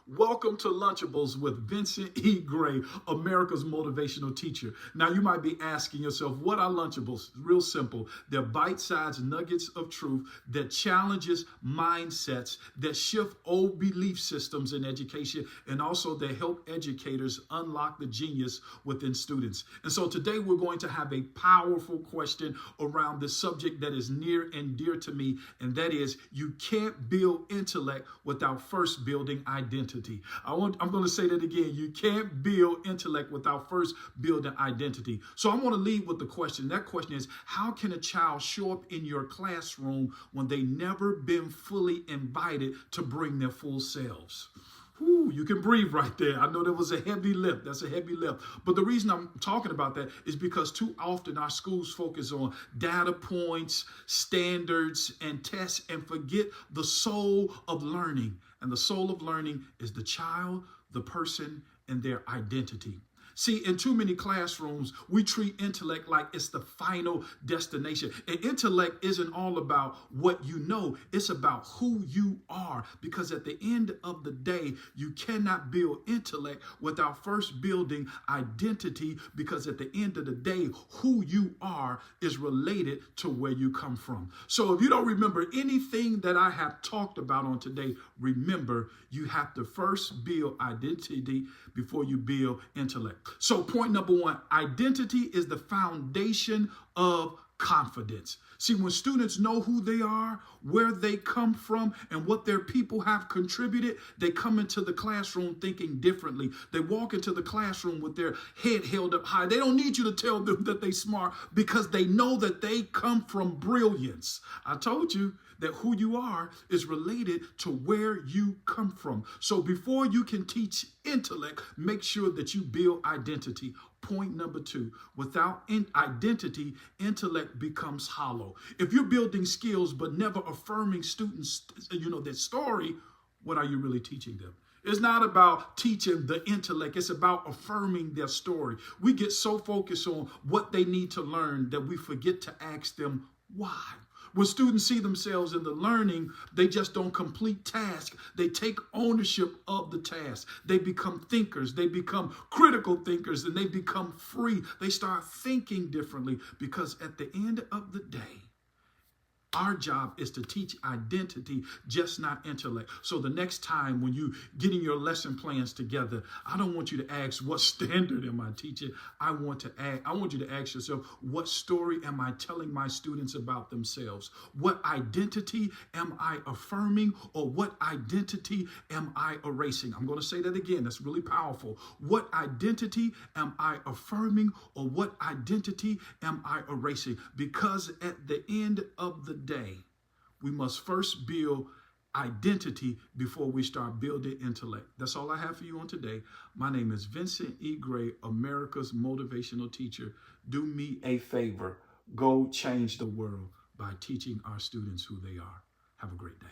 Welcome to Lunchables with Vincent E. Gray, America's motivational teacher. Now, you might be asking yourself, what are Lunchables? Real simple. They're bite-sized nuggets of truth that challenges mindsets, that shift old belief systems in education, and also they help educators unlock the genius within students. And so today we're going to have a powerful question around this subject that is near and dear to me, and that is, you can't build intellect without first building identity. I'm going to say that again. You can't build intellect without first building identity. So I want to lead with the question. That question is, how can a child show up in your classroom when they never been fully invited to bring their full selves? Ooh, you can breathe right there. I know that was a heavy lift. That's a heavy lift. But the reason I'm talking about that is because too often our schools focus on data points, standards, and tests and forget the soul of learning. And the soul of learning is the child, the person, and their identity. See, in too many classrooms, we treat intellect like it's the final destination. And intellect isn't all about what you know. It's about who you are. Because at the end of the day, you cannot build intellect without first building identity. Because at the end of the day, who you are is related to where you come from. So if you don't remember anything that I have talked about on today, remember, you have to first build identity before you build intellect. So point number one, identity is the foundation of confidence. See, when students know who they are, where they come from, and what their people have contributed, they come into the classroom thinking differently. They walk into the classroom with their head held up high. They don't need you to tell them that they're smart because they know that they come from brilliance. I told you that who you are is related to where you come from. So before you can teach intellect, make sure that you build identity. Point number two, without identity, intellect becomes hollow. If you're building skills but never affirming students, their story, what are you really teaching them? It's not about teaching the intellect. It's about affirming their story. We get so focused on what they need to learn that we forget to ask them why. When students see themselves in the learning, they just don't complete tasks. They take ownership of the task. They become thinkers. They become critical thinkers, and they become free. They start thinking differently because at the end of the day, our job is to teach identity, just not intellect. So the next time when you getting your lesson plans together, I don't want you to ask, what standard am I teaching? I want you to ask yourself, what story am I telling my students about themselves? What identity am I affirming, or what identity am I erasing? I'm going to say that again. That's really powerful. What identity am I affirming, or what identity am I erasing? Because at the end of the day, we must first build identity before we start building intellect. That's all I have for you on today. My name is Vincent E. Gray, America's motivational teacher. Do me a favor. Go change the world by teaching our students who they are. Have a great day.